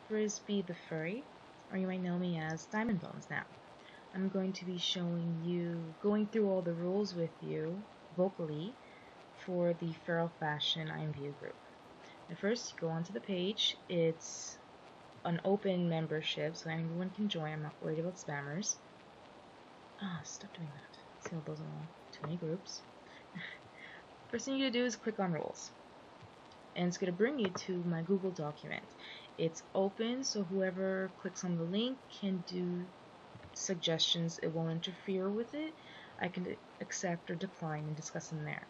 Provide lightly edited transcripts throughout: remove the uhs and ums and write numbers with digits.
Frisbee the Furry, or you might know me as Diamond Bones now. I'm going to be going through all the rules with you, vocally, for the FERALfashion IMView group. Now first, you go onto the page. It's an open membership, so anyone can join. I'm not worried about spammers. Stop doing that. See all those all too many groups. First thing you do is click on rules. And it's going to bring you to my Google document. It's open, so whoever clicks on the link can do suggestions. It won't interfere with it. I can accept or decline and discuss them there.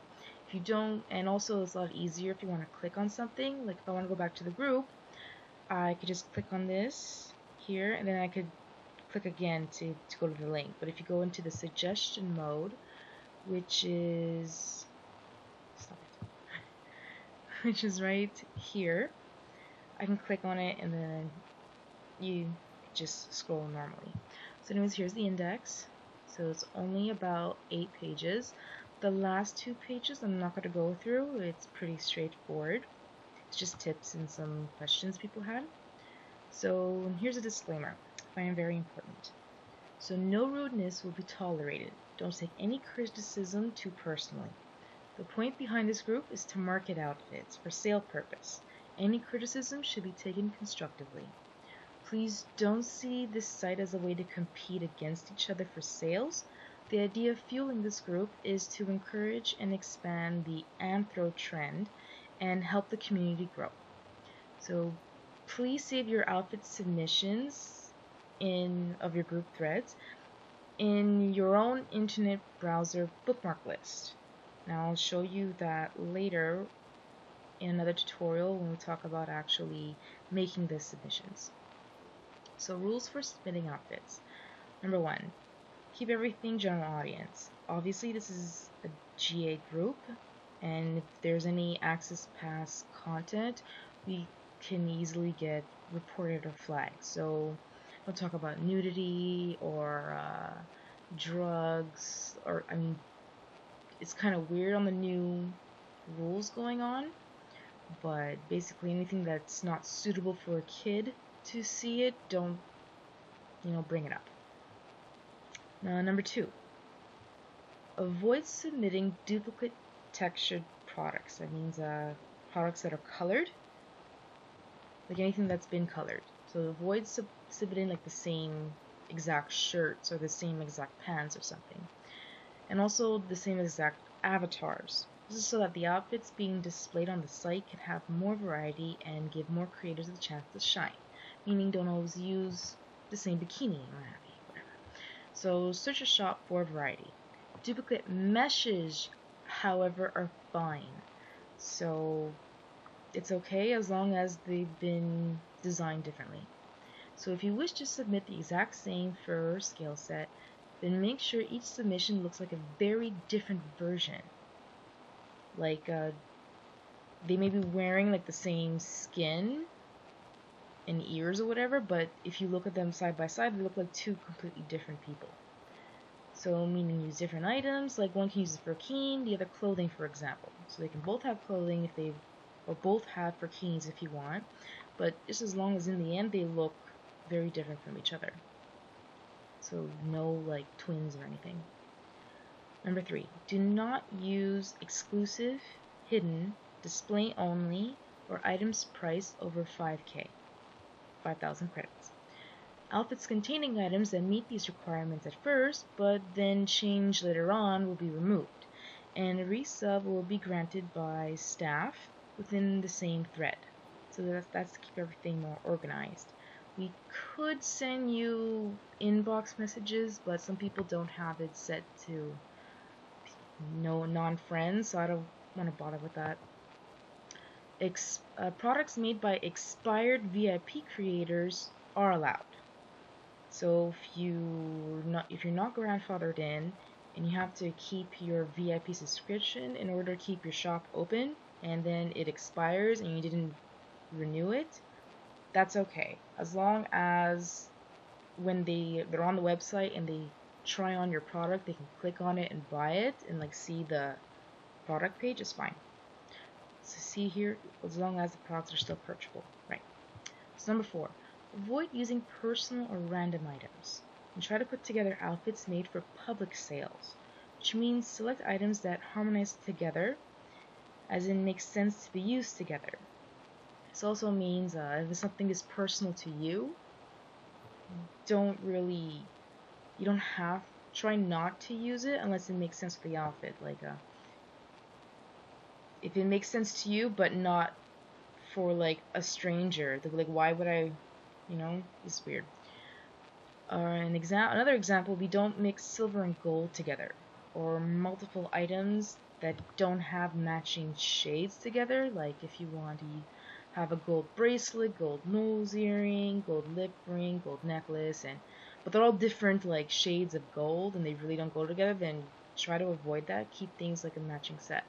If you don't, and also it's a lot easier if you want to click on something, like if I want to go back to the group, I could just click on this here, and then I could click again to go to the link. But if you go into the suggestion mode, which is which is right here, I can click on it and then you just scroll normally. So anyways, here's the index. So it's only about 8 pages. The last 2 pages I'm not going to go through. It's pretty straightforward. It's just tips and some questions people had. So here's a disclaimer. I find it very important. So no rudeness will be tolerated. Don't take any criticism too personally. The point behind this group is to market outfits for sale purpose. Any criticism should be taken constructively. Please don't see this site as a way to compete against each other for sales. The idea of fueling this group is to encourage and expand the anthro trend and help the community grow. So please save your outfit submissions of your group threads in your own internet browser bookmark list. Now I'll show you that later in another tutorial when we talk about actually making the submissions. So rules for submitting outfits. Number 1, keep everything general audience. Obviously this is a GA group, and if there's any access pass content, we can easily get reported or flagged. So don't talk about nudity or drugs, or it's kind of weird on the new rules going on, but basically anything that's not suitable for a kid to see it, don't bring it up. Now, number 2, avoid submitting duplicate textured products. That means products that are colored, like anything that's been colored. So avoid submitting like the same exact shirts or the same exact pants or something. And also the same exact avatars. This is so that the outfits being displayed on the site can have more variety and give more creators a chance to shine. Meaning don't always use the same bikini or whatever. So search or shop for variety. Duplicate meshes, however, are fine. So it's okay as long as they've been designed differently. So if you wish to submit the exact same fur or scale set, then make sure each submission looks like a very different version. Like they may be wearing like the same skin and ears or whatever, but if you look at them side by side, they look like 2 completely different people. So meaning use different items, like one can use it for bikini, the other clothing, for example. So they can both have clothing or both have bikinis if you want, but just as long as in the end they look very different from each other. So no like twins or anything. Number 3, do not use exclusive, hidden, display only, or items priced over 5,000 credits. Outfits containing items that meet these requirements at first, but then change later on, will be removed, and a resub will be granted by staff within the same thread. So that's to keep everything more organized. We could send you inbox messages, but some people don't have it set to no non-friends, so I don't want to bother with that. Products made by expired VIP creators are allowed. So if you're not grandfathered in and you have to keep your VIP subscription in order to keep your shop open, and then it expires and you didn't renew it, that's okay. As long as when they're on the website and they try on your product, they can click on it and buy it and like see the product page, is fine. So see here, as long as the products are still purchasable, right? So number 4, Avoid using personal or random items, and try to put together outfits made for public sales, which means select items that harmonize together, as in make sense to be used together. This also means if something is personal to you, you don't have, try not to use it unless it makes sense for the outfit. Like, if it makes sense to you, but not for like a stranger, they'll be like, why would I, it's weird. Another example, we don't mix silver and gold together, or multiple items that don't have matching shades together. Like if you want to have a gold bracelet, gold nose earring, gold lip ring, gold necklace, but they're all different like shades of gold and they really don't go together, then try to avoid that. Keep things like a matching set.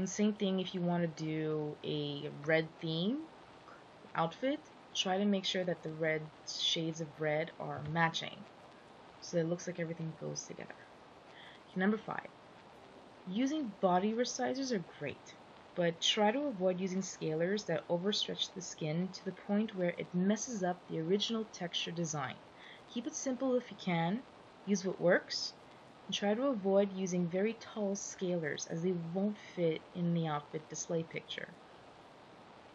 Same thing if you want to do a red theme outfit, try to make sure that the red shades of red are matching so it looks like everything goes together. Number 5. Using body resizers are great, but try to avoid using scalers that overstretch the skin to the point where it messes up the original texture design. Keep it simple if you can, use what works, and try to avoid using very tall scalers as they won't fit in the outfit display picture.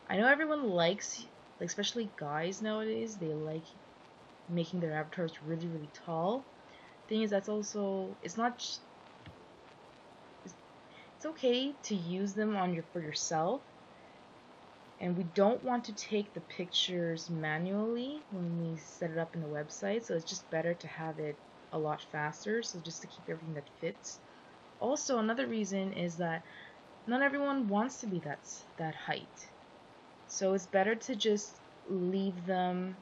I know everyone likes, especially guys nowadays, they like making their avatars really, really tall. Thing is, it's okay to use them for yourself, and we don't want to take the pictures manually when we set it up in the website, so it's just better to have it a lot faster, so just to keep everything that fits. Also, another reason is that not everyone wants to be that height, so it's better to just leave them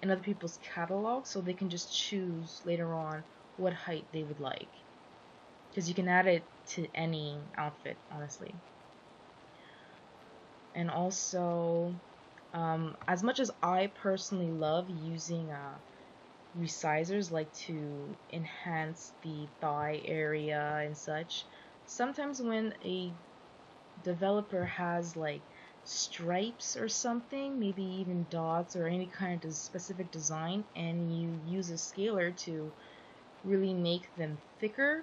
in other people's catalogs so they can just choose later on what height they would like, because you can add it to any outfit, honestly. And also, as much as I personally love using resizers, like to enhance the thigh area and such, sometimes when a developer has like stripes or something, maybe even dots or any kind of specific design, and you use a scaler to really make them thicker,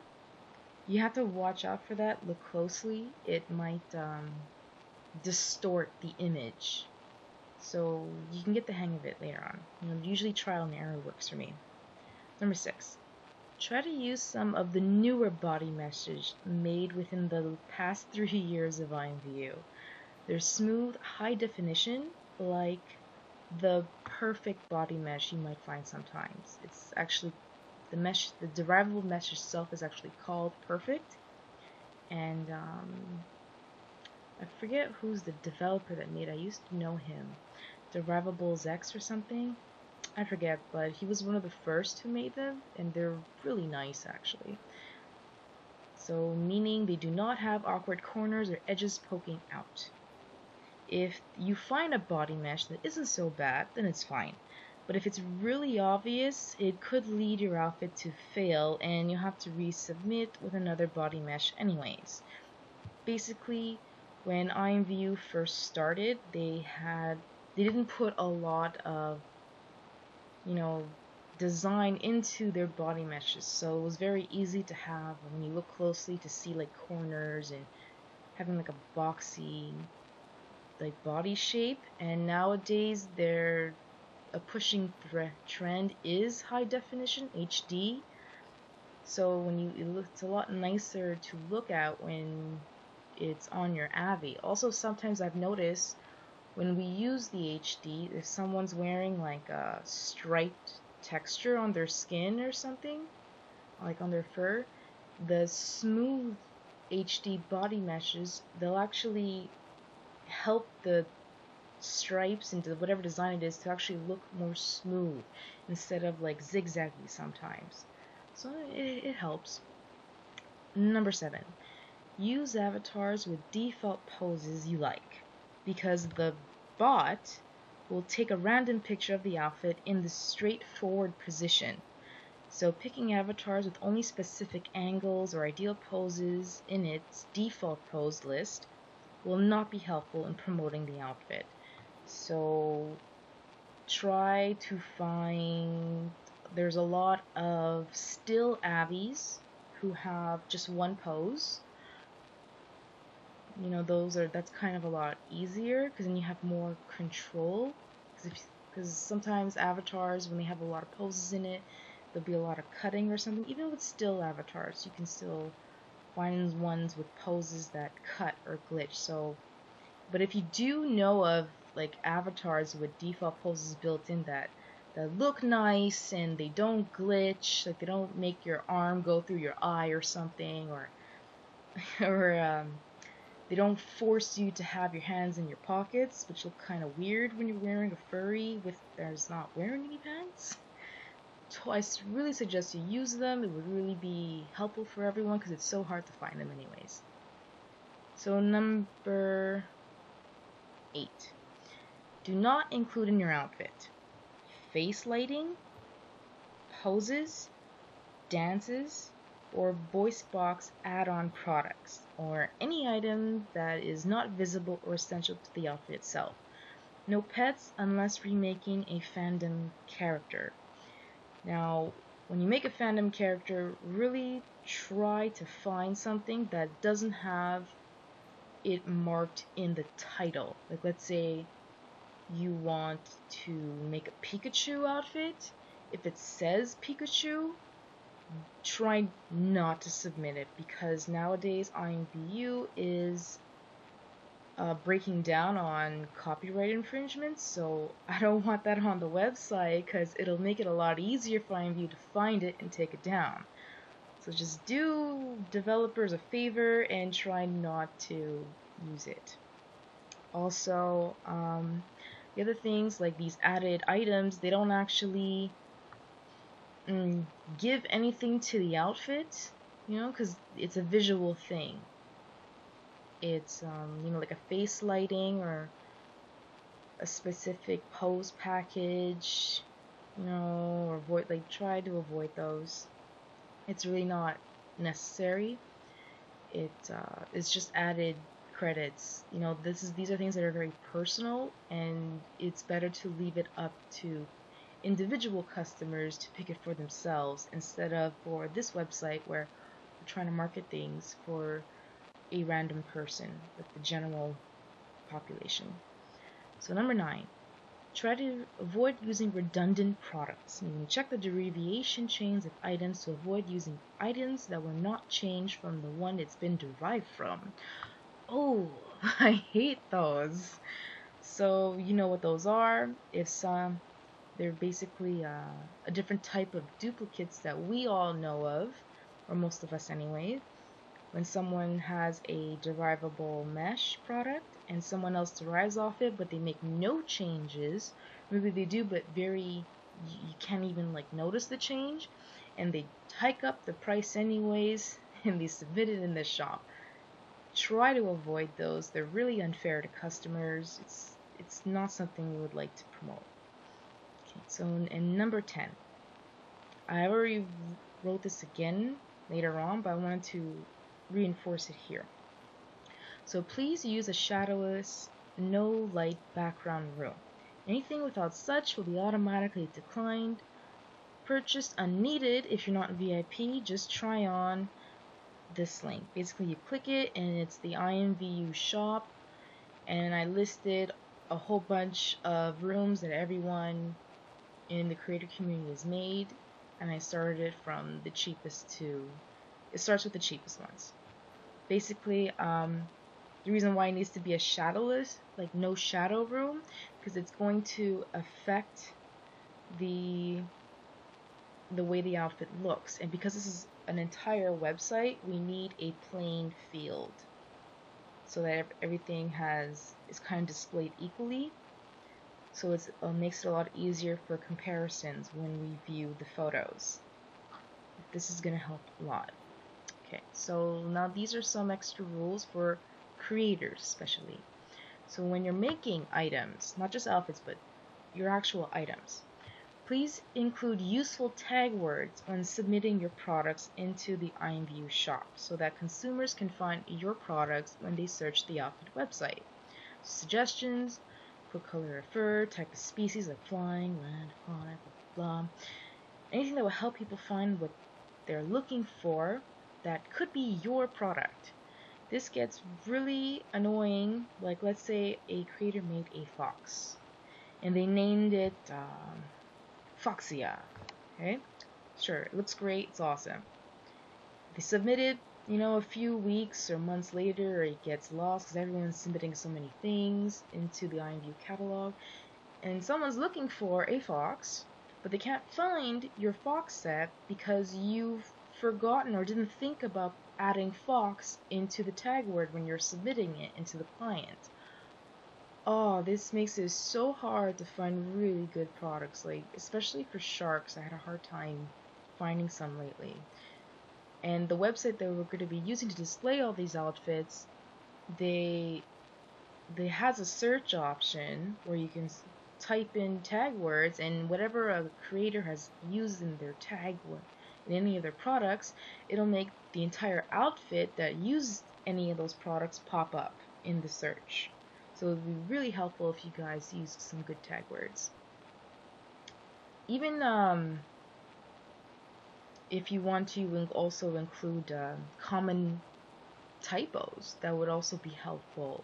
you have to watch out for that. Look closely. It might distort the image, so you can get the hang of it later on. Usually trial and error works for me. Number 6, try to use some of the newer body meshes made within the past 3 years of IMVU. They're smooth, high definition, like the perfect body mesh you might find sometimes. It's actually the derivable mesh itself is actually called perfect, and I forget who's the developer that made it. I used to know him, Derivables X or something. I forget, but he was one of the first who made them, and they're really nice actually. So, meaning they do not have awkward corners or edges poking out. If you find a body mesh that isn't so bad, then it's fine. But if it's really obvious, it could lead your outfit to fail, and you'll have to resubmit with another body mesh anyways. Basically, when IMVU first started, they didn't put a lot of design into their body meshes, so it was very easy to have when you look closely to see like corners and having like a boxy like body shape. And nowadays they're a pushing trend is high definition HD, so it's a lot nicer to look at when it's on your Avi. Also, sometimes I've noticed when we use the HD, if someone's wearing like a striped texture on their skin or something, like on their fur, the smooth HD body meshes, they'll actually help the stripes into whatever design it is to actually look more smooth instead of like zigzaggy sometimes. So it helps. Number 7, use avatars with default poses you like, because the bot will take a random picture of the outfit in the straightforward position. So picking avatars with only specific angles or ideal poses in its default pose list will not be helpful in promoting the outfit. So try to find, there's a lot of still avies who have just one pose. You know, that's kind of a lot easier because then you have more control. Because sometimes avatars, when they have a lot of poses in it, there'll be a lot of cutting or something. Even with still avatars, you can still find ones with poses that cut or glitch. So, but if you do know of like avatars with default poses built in that look nice and they don't glitch, like they don't make your arm go through your eye or something, or or they don't force you to have your hands in your pockets, which look kind of weird when you're wearing a furry there's not wearing any pants. So I really suggest you use them. It would really be helpful for everyone because it's so hard to find them anyways. So number 8. Do not include in your outfit face lighting, poses, dances, or voice box add-on products, or any item that is not visible or essential to the outfit itself. No pets unless remaking a fandom character. Now, when you make a fandom character, really try to find something that doesn't have it marked in the title. Like, let's say you want to make a Pikachu outfit. If it says Pikachu, try not to submit it, because nowadays IMVU is breaking down on copyright infringements, so I don't want that on the website because it'll make it a lot easier for IMVU to find it and take it down. So just do developers a favor and try not to use it. Also, the other things like these added items, they don't actually give anything to the outfit, you know, because it's a visual thing. It's you know, like a face lighting or a specific pose package, you know, or try to avoid those. It's really not necessary. It's just added credits. You know, these are things that are very personal, and it's better to leave it up to individual customers to pick it for themselves instead of for this website where we're trying to market things for a random person, like the general population. So number 9, try to avoid using redundant products, meaning check the derivation chains of items to avoid using items that were not changed from the one it's been derived from. Oh, I hate those. So you know what those are. They're basically a different type of duplicates that we all know of, or most of us anyway. When someone has a derivable mesh product and someone else derives off it, but they make no changes, maybe they do, but you can't even like notice the change, and they hike up the price anyways, and they submit it in the shop. Try to avoid those. They're really unfair to customers. It's not something we would like to promote. Okay, so in number 10, I already wrote this again later on, but I wanted to reinforce it here. So please use a shadowless, no light background room. Anything without such will be automatically declined. Purchased unneeded. If you're not VIP, just try on this link. Basically, you click it and it's the IMVU shop, and I listed a whole bunch of rooms that everyone in the creator community has made, and I started it from the cheapest to, it starts with the cheapest ones. Basically, the reason why it needs to be a shadowless, like no shadow room, because it's going to affect the way the outfit looks. And because this is an entire website, we need a plain field so that everything is kind of displayed equally. So it makes it a lot easier for comparisons when we view the photos. This is going to help a lot. Okay, so now these are some extra rules for creators especially. So when you're making items, not just outfits, but your actual items, please include useful tag words when submitting your products into the IMVU shop so that consumers can find your products when they search the outfit website. Suggestions: put color of fur, type of species like flying, land, aquatic, blah, blah. Anything that will help people find what they're looking for that could be your product. This gets really annoying, like let's say a creator made a fox and they named it Foxia. Okay? Sure, it looks great, it's awesome. They submit it, a few weeks or months later, or it gets lost because everyone's submitting so many things into the IMView catalog, and someone's looking for a fox, but they can't find your fox set because you've forgotten or didn't think about adding fox into the tag word when you're submitting it into the client. Oh, this makes it so hard to find really good products, like especially for sharks. I had a hard time finding some lately. And the website that we're going to be using to display all these outfits, they has a search option where you can type in tag words, and whatever a creator has used in their tag in any of their products, it'll make the entire outfit that used any of those products pop up in the search. So it would be really helpful if you guys use some good tag words. Even if you want to also include common typos, that would also be helpful.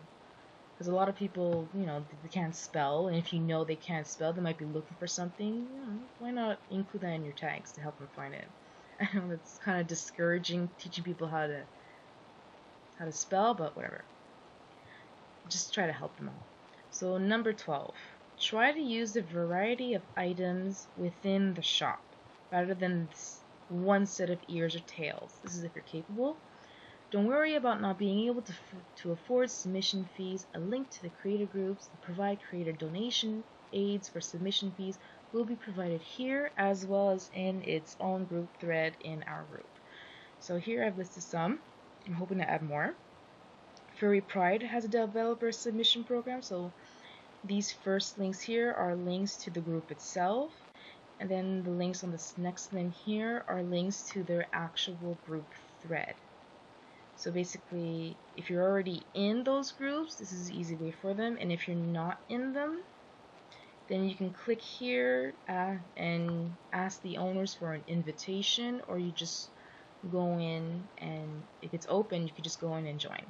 Because a lot of people, they can't spell, and if you know they can't spell, they might be looking for something. Why not include that in your tags to help them find it? I know that's kind of discouraging, teaching people how to spell, but whatever. Just try to help them out. So number 12, try to use a variety of items within the shop rather than one set of ears or tails. This is if you're capable. Don't worry about not being able to afford submission fees. A link to the creator groups that provide creator donation aids for submission fees will be provided here, as well as in its own group thread in our group. So here I've listed some. I'm hoping to add more. Furry Pride has a developer submission program, so these first links here are links to the group itself, and then the links on this next link here are links to their actual group thread. So basically, if you're already in those groups, this is an easy way for them, and if you're not in them, then you can click here and ask the owners for an invitation, or you just go in, and if it's open, you can just go in and join.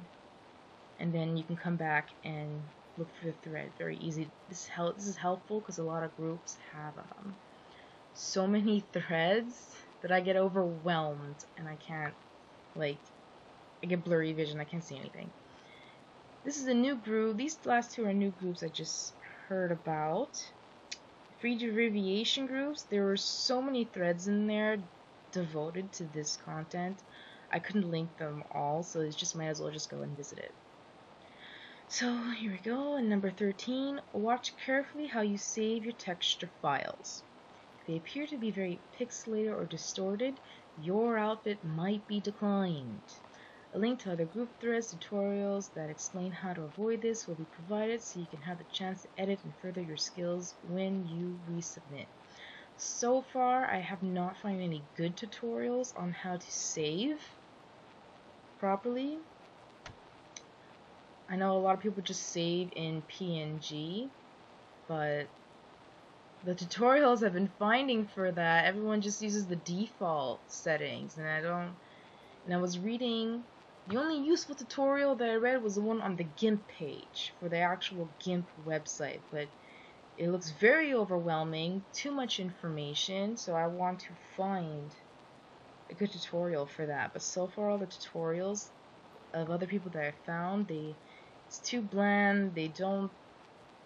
And then you can come back and look for the thread. Very easy. This is helpful because a lot of groups have so many threads that I get overwhelmed and I can't, I get blurry vision. I can't see anything. This is a new group. These last two are new groups I just heard about. Free abbreviation groups. There were so many threads in there devoted to this content. I couldn't link them all, so it's just might as well just go and visit it. So here we go. And number 13, watch carefully how you save your texture files. If they appear to be very pixelated or distorted, your outfit might be declined. A link to other group threads, tutorials that explain how to avoid this will be provided so you can have the chance to edit and further your skills when you resubmit. So far, I have not found any good tutorials on how to save properly. I know a lot of people just save in PNG, but the tutorials I've been finding for that, everyone just uses the default settings, and I was reading, the only useful tutorial that I read was the one on the GIMP page for the actual GIMP website, but it looks very overwhelming, too much information, so I want to find a good tutorial for that. But so far all the tutorials of other people that I found, it's too bland, they don't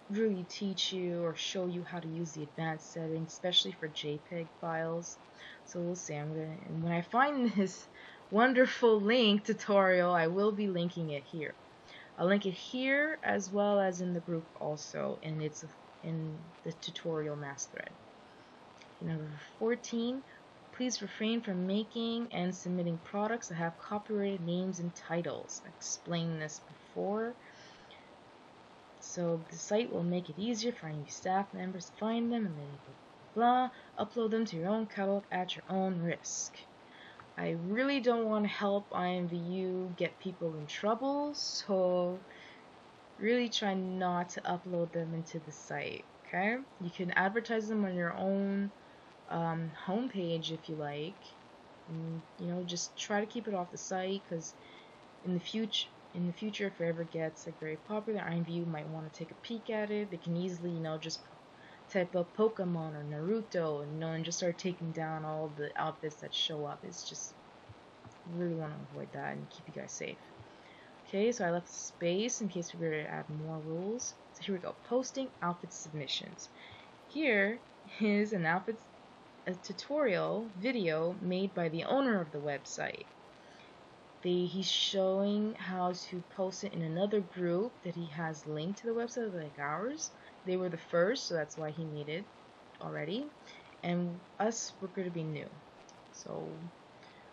really teach you or show you how to use the advanced settings, especially for JPEG files. So we'll see. And when I find this wonderful link tutorial, I will be linking it here. I'll link it here as well as in the group also, and it's in the tutorial mass thread. Number 14, please refrain from making and submitting products that have copyrighted names and titles. I explained this before. So the site will make it easier for any staff members to find them, and then blah, upload them to your own catalog at your own risk. I really don't want to help IMVU get people in trouble, so really try not to upload them into the site. Okay, you can advertise them on your own homepage if you like. And, you know, just try to keep it off the site, because in the future, if it ever gets like very popular, IMVU might want to take a peek at it. They can easily, you know, just type up Pokemon or Naruto, and, you know, and just start taking down all the outfits that show up. It's just really want to avoid that and keep you guys safe. Okay, so I left space in case we were to add more rules. So here we go. Posting outfit submissions. Here is a tutorial video made by the owner of the website. He's showing how to post it in another group that he has linked to the website, like ours. They were the first, so that's why he made it already. And us, we're going to be new. So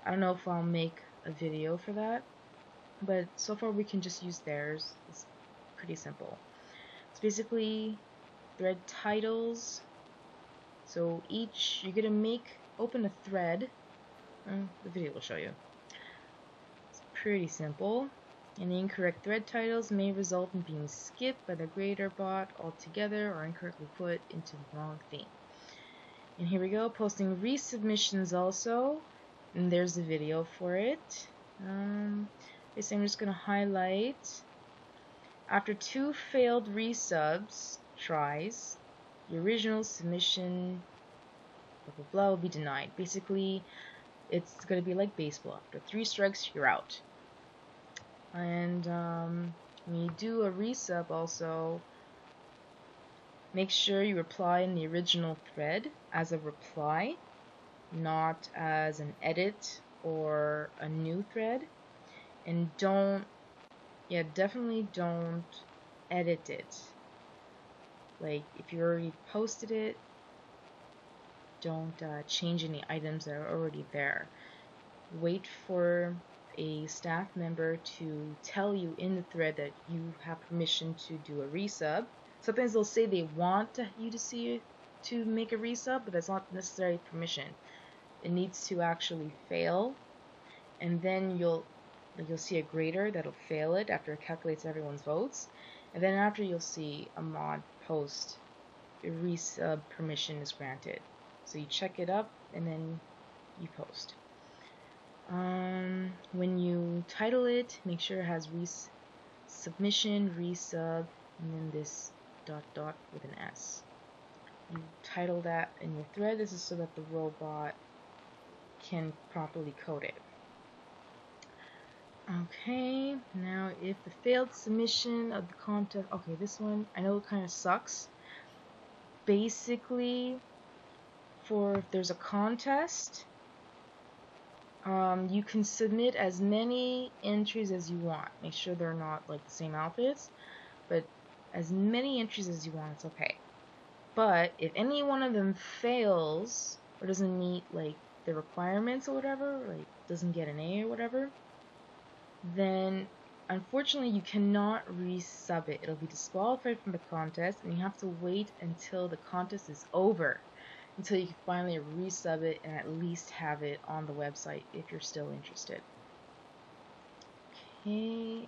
I don't know if I'll make a video for that, but so far we can just use theirs. It's pretty simple. It's basically thread titles. So you're going to open a thread. The video will show you. Pretty simple. And the incorrect thread titles may result in being skipped by the grader bot altogether or incorrectly put into the wrong theme. And here we go, posting resubmissions also. And there's the video for it. Basically, I'm just going to highlight. After 2 failed resubs tries, the original submission blah blah blah will be denied. Basically, it's going to be like baseball. After 3 strikes, you're out. And when you do a resub also, make sure you reply in the original thread as a reply, not as an edit or a new thread. And definitely don't edit it. Like, if you already posted it, don't change any items that are already there. Wait for a staff member to tell you in the thread that you have permission to do a resub. Sometimes they'll say they want you to make a resub, but that's not necessarily permission. It needs to actually fail, and then you'll see a grader that'll fail it after it calculates everyone's votes, and then after you'll see a mod post a resub permission is granted. So you check it up and then you post. When you title it, make sure it has submission, resub, and then this ... with an S. You title that in your thread. This is so that the robot can properly code it. Okay, now if the failed submission of the contest, okay, this one, I know it kind of sucks. Basically, if there's a contest, you can submit as many entries as you want. Make sure they're not like the same outfits, but as many entries as you want, it's okay. But if any one of them fails or doesn't meet like the requirements or whatever, like doesn't get an A or whatever, then unfortunately you cannot resub it. It'll be disqualified from the contest, and you have to wait until the contest is over, until you can finally resub it and at least have it on the website if you're still interested. Okay,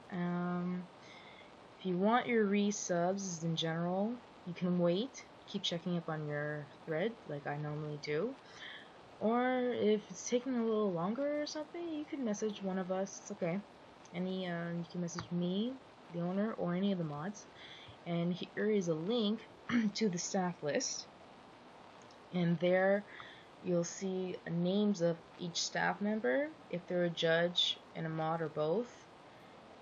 if you want your resubs in general, you can wait, keep checking up on your thread like I normally do. Or if it's taking a little longer or something, you can message one of us. It's okay. You can message me, the owner, or any of the mods. And here is a link to the staff list. And there you'll see names of each staff member, if they're a judge and a mod or both.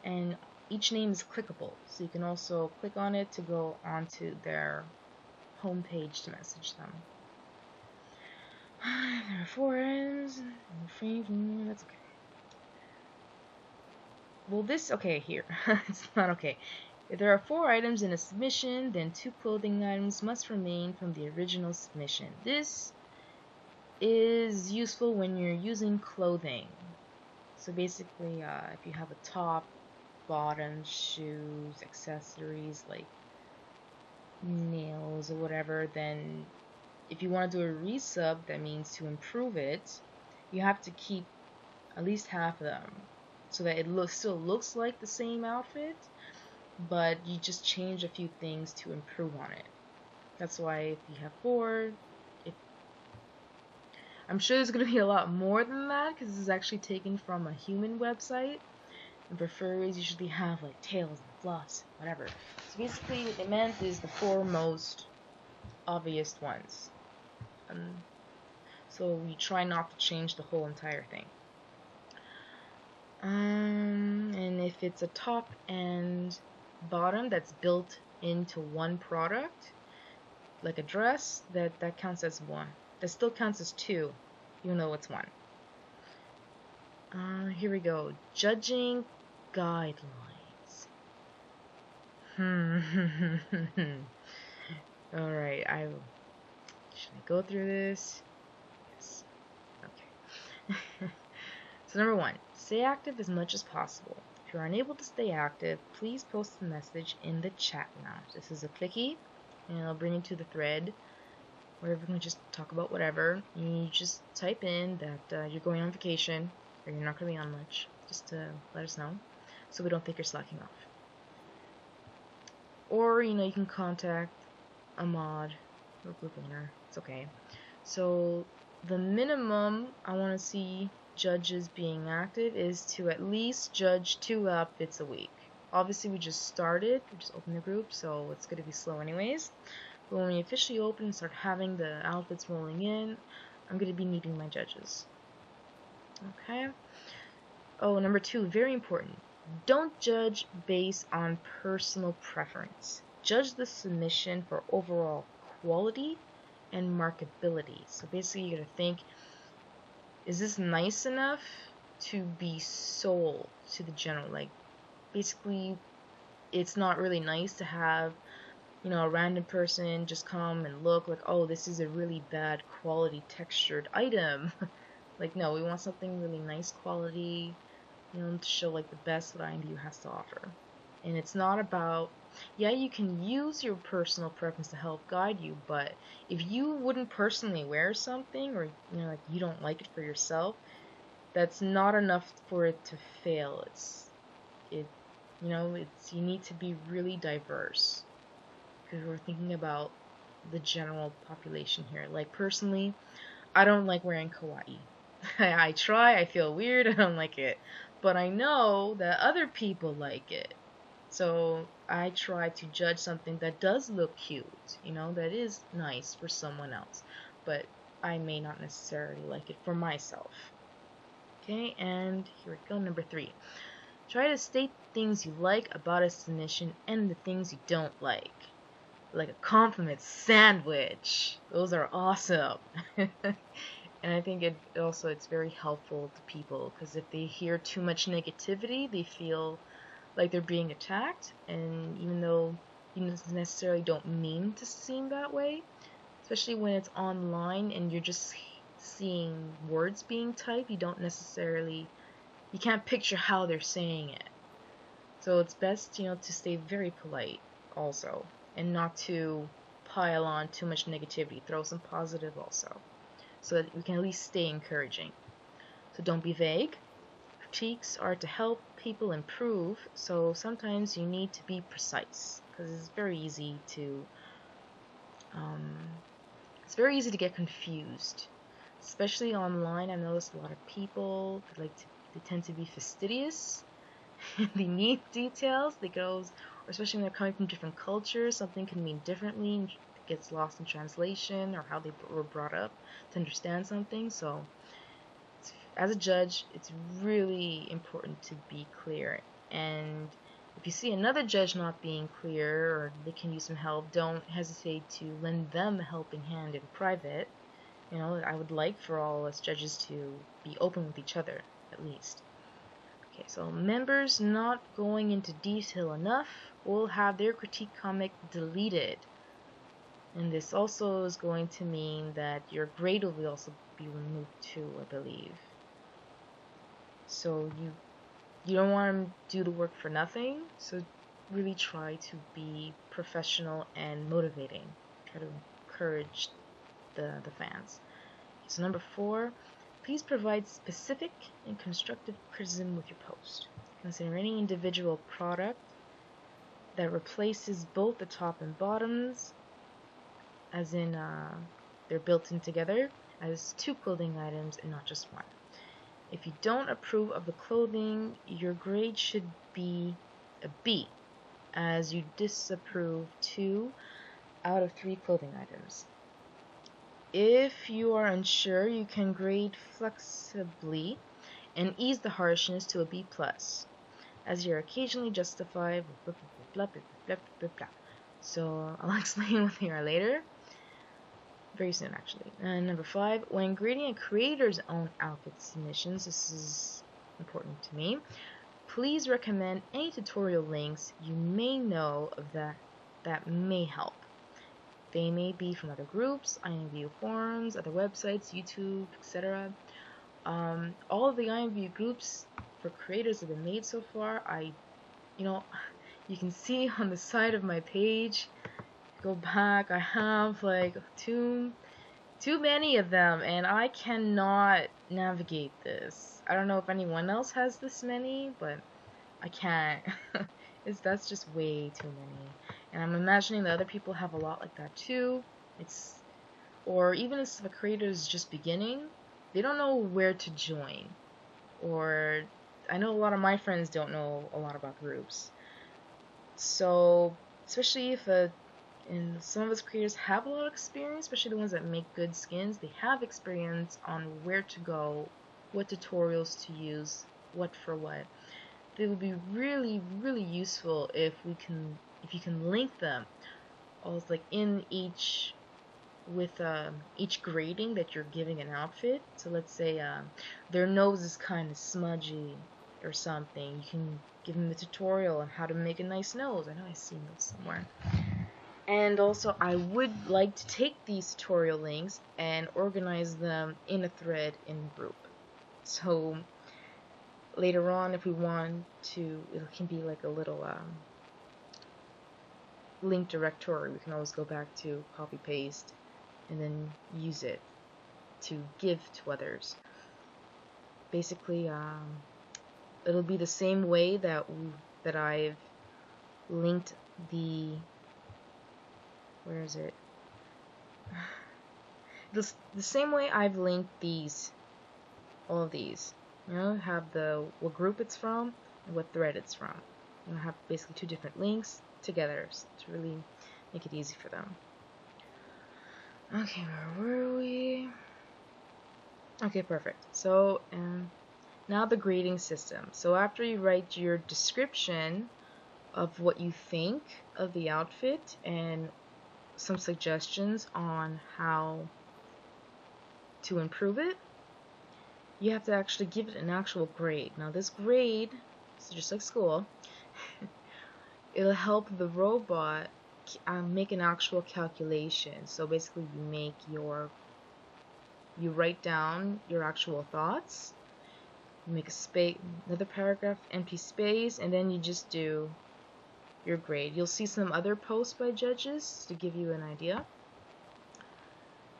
And each name is clickable, so you can also click on it to go onto their homepage to message them. There are 4 items. That's okay. Well, here. It's not okay. If there are 4 items in a submission, then 2 clothing items must remain from the original submission. This is useful when you're using clothing. So basically, if you have a top, bottoms, shoes, accessories like nails or whatever, then if you want to do a resub, that means to improve it, you have to keep at least half of them so that it still looks like the same outfit, but you just change a few things to improve on it. That's why if you have 4, I'm sure there's going to be a lot more than that, because this is actually taken from a human website. And for furries, usually have like tails and fluffs, whatever. So basically, what they meant is the 4 most obvious ones. So we try not to change the whole entire thing. And if it's a top and bottom that's built into one product, like a dress, that counts as 1. That still counts as 2, even though it's 1. Here we go. Judging guidelines. Alright, should I go through this? Yes. Okay. So number 1, stay active as much as possible. If you're unable to stay active, please post a message in the chat lounge. This is a clicky, and it'll bring you to the thread where we can just talk about whatever. You just type in that you're going on vacation, or you're not going to be on much, just to let us know, so we don't think you're slacking off. Or, you can contact a mod or group owner. It's okay. So the minimum I want to see judges being active is to at least judge 2 outfits a week. Obviously, we just started. We just opened the group, so it's going to be slow anyways. But when we officially open and start having the outfits rolling in, I'm going to be needing my judges. Okay? Oh, number 2, very important. Don't judge based on personal preference. Judge the submission for overall quality and marketability. So basically, you got to think, is this nice enough to be sold to the general? Like, basically, it's not really nice to have, a random person just come and look like, oh, this is a really bad quality textured item. Like, no, we want something really nice quality, to show like the best what IMU has to offer. And it's not about, yeah, you can use your personal preference to help guide you, but if you wouldn't personally wear something, or like you don't like it for yourself, that's not enough for it to fail. You need to be really diverse, because we're thinking about the general population here. Like, personally, I don't like wearing kawaii. I try, I feel weird, I don't like it. But I know that other people like it. So I try to judge something that does look cute, that is nice for someone else. But I may not necessarily like it for myself. Okay, and here we go, number 3. Try to state things you like about a submission and the things you don't like. Like a compliment sandwich. Those are awesome. And I think it's very helpful to people, because if they hear too much negativity, they feel like they're being attacked, and even though you necessarily don't mean to seem that way, especially when it's online and you're just seeing words being typed, you can't picture how they're saying it. So it's best, to stay very polite also, and not to pile on too much negativity. Throw some positive also, so that we can at least stay encouraging. So don't be vague. Critiques are to help people improve, so sometimes you need to be precise, because it's very easy to get confused, especially online. I noticed a lot of people they tend to be fastidious. They need details. Or especially when they're coming from different cultures, something can mean differently and it gets lost in translation, or how they were brought up to understand something. So as a judge, it's really important to be clear. And if you see another judge not being clear, or they can use some help, don't hesitate to lend them a helping hand in private. I would like for all us judges to be open with each other, at least. Okay, so members not going into detail enough will have their critique comic deleted. And this also is going to mean that your grade will also be removed too, I believe. So you don't want to do the work for nothing, so really try to be professional and motivating. Try to encourage the fans. So number 4, please provide specific and constructive criticism with your post. Consider any individual product that replaces both the top and bottoms, as in they're built in together as 2 clothing items and not just one. If you don't approve of the clothing, your grade should be a B, as you disapprove 2 out of 3 clothing items. If you are unsure, you can grade flexibly and ease the harshness to a B+, as you're occasionally justified. Blah, blah, blah, blah, blah, blah. So I'll explain what they are later. Very soon, actually. And number 5, when grading a creator's own outfit submissions, this is important to me, please recommend any tutorial links you may know of that may help. They may be from other groups, IMVU forums, other websites, YouTube, etc. All of the IMVU groups for creators have been made so far. You can see on the side of my page, go back, I have like too many of them, and I cannot navigate this. I don't know if anyone else has this many, but I can't. That's just way too many. And I'm imagining that other people have a lot like that too. Or even if a creator is just beginning, they don't know where to join. Or I know a lot of my friends don't know a lot about groups. So, especially if and some of us creators have a lot of experience, especially the ones that make good skins, they have experience on where to go, what tutorials to use, what for what. They would be really, really useful if you can link them, almost like in each grading that you're giving an outfit. So let's say their nose is kind of smudgy or something. You can give them the tutorial on how to make a nice nose. I know I've seen those somewhere. And also, I would like to take these tutorial links and organize them in a thread in a group. So later on, if we want to, it can be like a little link directory. We can always go back to copy paste and then use it to give to others. Basically, it'll be the same way that I've linked the. Where is it? The same way I've linked all of these. Have what group it's from and what thread it's from. Have basically 2 different links together to really make it easy for them. Okay, where were we? Okay, perfect. So, now the grading system. So after you write your description of what you think of the outfit and some suggestions on how to improve it, you have to actually give it an actual grade. Now this grade, it's just like school, it'll help the robot make an actual calculation. So basically you write down your actual thoughts, you make another paragraph, empty space, and then you just do your grade. You'll see some other posts by judges to give you an idea.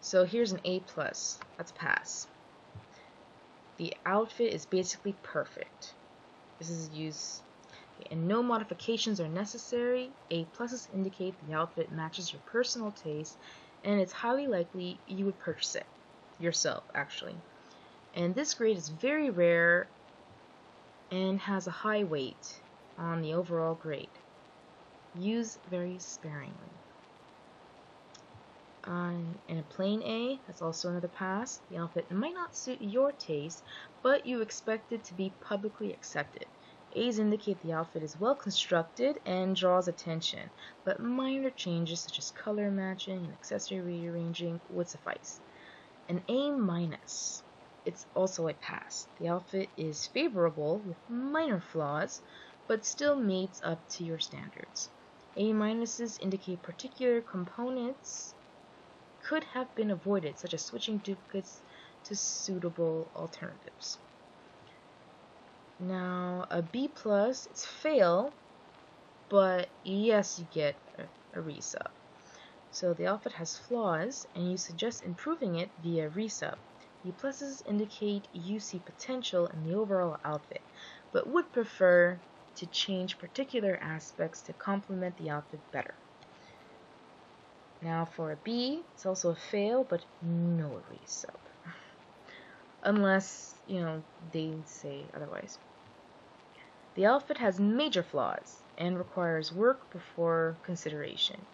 So here's an A+, that's pass. The outfit is basically perfect. This is used, and no modifications are necessary. A+ indicate the outfit matches your personal taste, and it's highly likely you would purchase it yourself, actually. And this grade is very rare and has a high weight on the overall grade. Use very sparingly. And a plain A, that's also another pass. The outfit might not suit your taste, but you expect it to be publicly accepted. A's indicate the outfit is well constructed and draws attention, but minor changes such as color matching and accessory rearranging would suffice. An A-, it's also a pass. The outfit is favorable with minor flaws, but still meets up to your standards. A- indicate particular components could have been avoided, such as switching duplicates to suitable alternatives. Now, a B+, it's fail, but yes, you get a resub. So the outfit has flaws, and you suggest improving it via resub. B+ indicate you see potential in the overall outfit, but would prefer to change particular aspects to complement the outfit better. Now for a B, it's also a fail, but no resub. Unless, they say otherwise. The outfit has major flaws and requires work before consideration.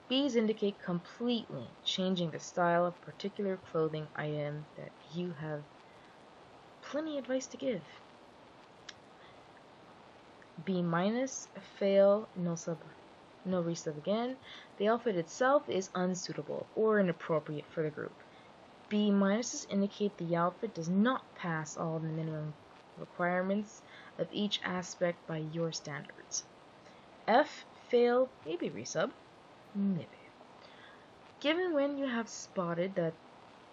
B's indicate completely changing the style of particular clothing item that you have plenty of advice to give. B minus, fail, no resub again. The outfit itself is unsuitable or inappropriate for the group. B minuses indicate the outfit does not pass all the minimum requirements of each aspect by your standards. F, fail, maybe resub, maybe. Given when you have spotted that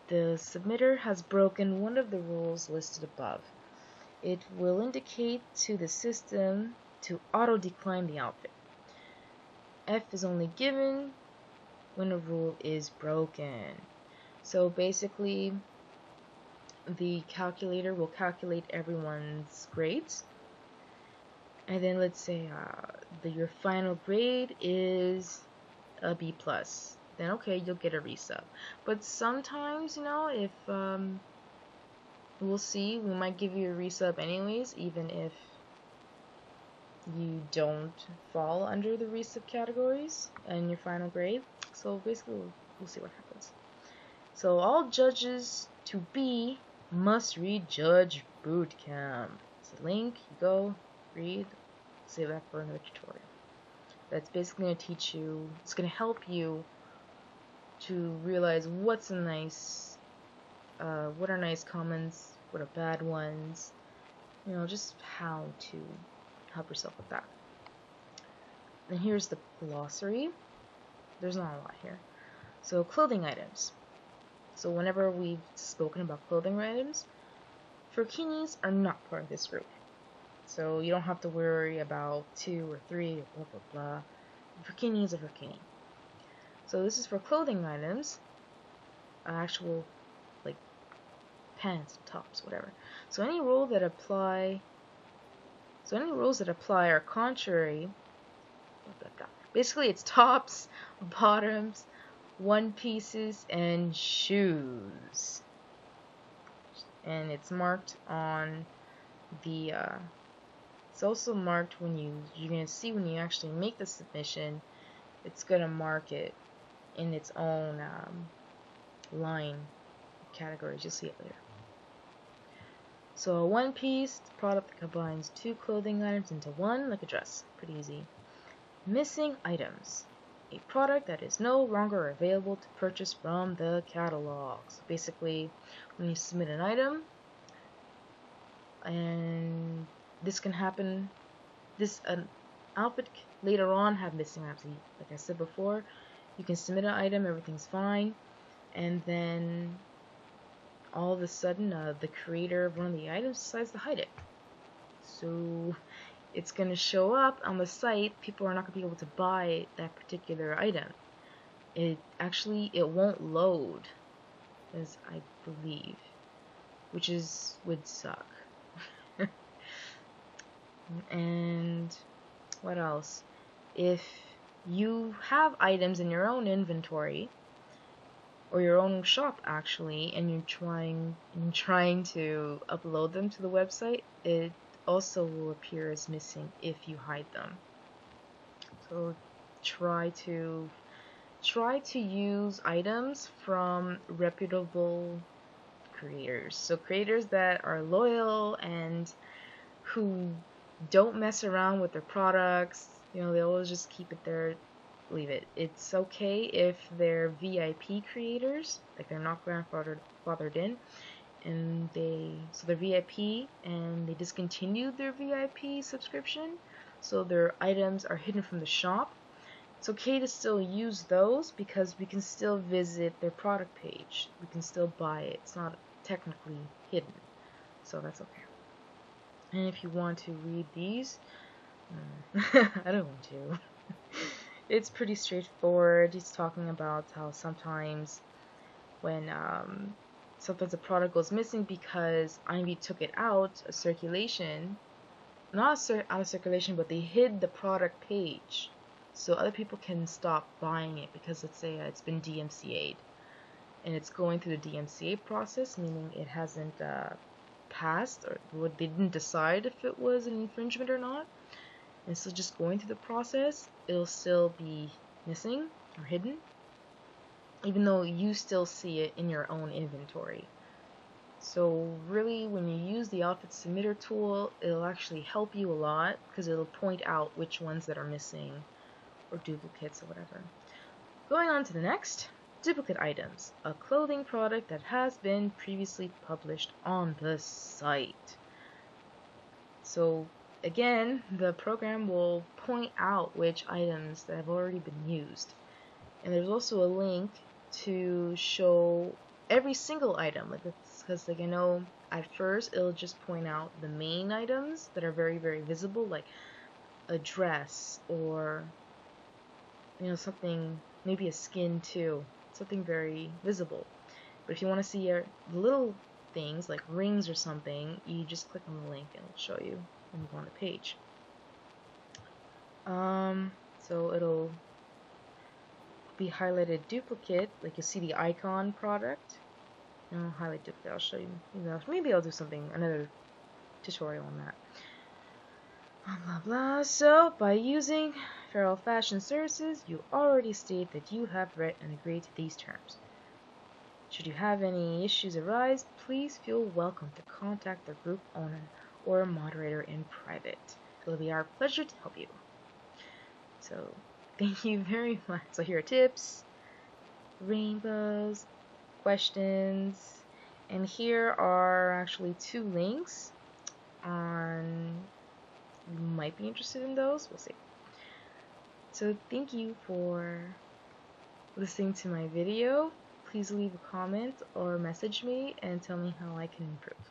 the submitter has broken one of the rules listed above, it will indicate to the system to auto-decline the outfit. F is only given when a rule is broken. So basically, the calculator will calculate everyone's grades. And then let's say your final grade is a B+. Then okay, you'll get a resub. But sometimes, if we'll see, we might give you a resub anyways, even if you don't fall under the resub categories in your final grade. So basically, we'll see what happens. So all judges to B must read Judge Bootcamp. It's a link, you go, read, save that for another tutorial. That's basically going to teach you, it's going to help you to realize what are nice comments, what are bad ones, just how to help yourself with that. And here's the glossary. There's not a lot here. So clothing items. So whenever we've spoken about clothing items, furkinis are not part of this group. So you don't have to worry about 2 or 3 or blah blah blah. Furkini is a furkini. So this is for clothing items, actual like pants, tops, whatever. So any rules that apply are contrary. Blah, blah, blah. Basically, it's tops, bottoms, one pieces, and shoes. And it's marked on the. It's also marked when you're gonna see when you actually make the submission. It's gonna mark it in its own line categories. You'll see it later. So a one piece product that combines 2 clothing items into one, like a dress. Pretty easy. Missing items. A product that is no longer available to purchase from the catalog. So basically, when you submit an item, and this can happen, an outfit later on have missing items. Like I said before, you can submit an item, everything's fine, and then all of a sudden the creator of one of the items decides to hide it. So it's going to show up on the site, people are not going to be able to buy that particular item. It won't load, as I believe, which would suck. And what else? If you have items in your own inventory, or your own shop actually, and you're trying to upload them to the website, it also will appear as missing if you hide them. So try to use items from reputable creators. So creators that are loyal and who don't mess around with their products. They always just keep it there, leave it. It's okay if they're VIP creators, like they're not grandfathered in, and they're VIP and they discontinued their VIP subscription, so their items are hidden from the shop. It's okay to still use those because we can still visit their product page. We can still buy it. It's not technically hidden, so that's okay. And if you want to read these, I don't want to. It's pretty straightforward. He's talking about how sometimes when sometimes a product goes missing because IMV took it out of circulation, not out of circulation, but they hid the product page so other people can stop buying it because, let's say, it's been DMCA'd and it's going through the DMCA process, meaning it hasn't passed, or they didn't decide if it was an infringement or not, and so just going through the process, it'll still be missing or hidden, even though you still see it in your own inventory. So really, when you use the outfit submitter tool, it'll actually help you a lot because it'll point out which ones that are missing or duplicates or whatever. Going on to the next, duplicate items, a clothing product that has been previously published on the site. So again, the program will point out which items that have already been used. And there's also a link to show every single item, because I know at first it'll just point out the main items that are very, very visible, like a dress or something, maybe a skin too, something very visible. But if you want to see the little things like rings or something, you just click on the link and it'll show you when you go on the page. So it'll be highlighted duplicate, like you'll see the icon product. Highlight duplicate, I'll show you. Maybe I'll do another tutorial on that. Blah blah blah. So by using FERALfashion services, you already state that you have read and agreed to these terms. Should you have any issues arise, please feel welcome to contact the group owner or moderator in private. It'll be our pleasure to help you. So thank you very much. So here are tips, rainbows, questions, and here are actually 2 links on, you might be interested in those, we'll see. So thank you for listening to my video. Please leave a comment or message me and tell me how I can improve.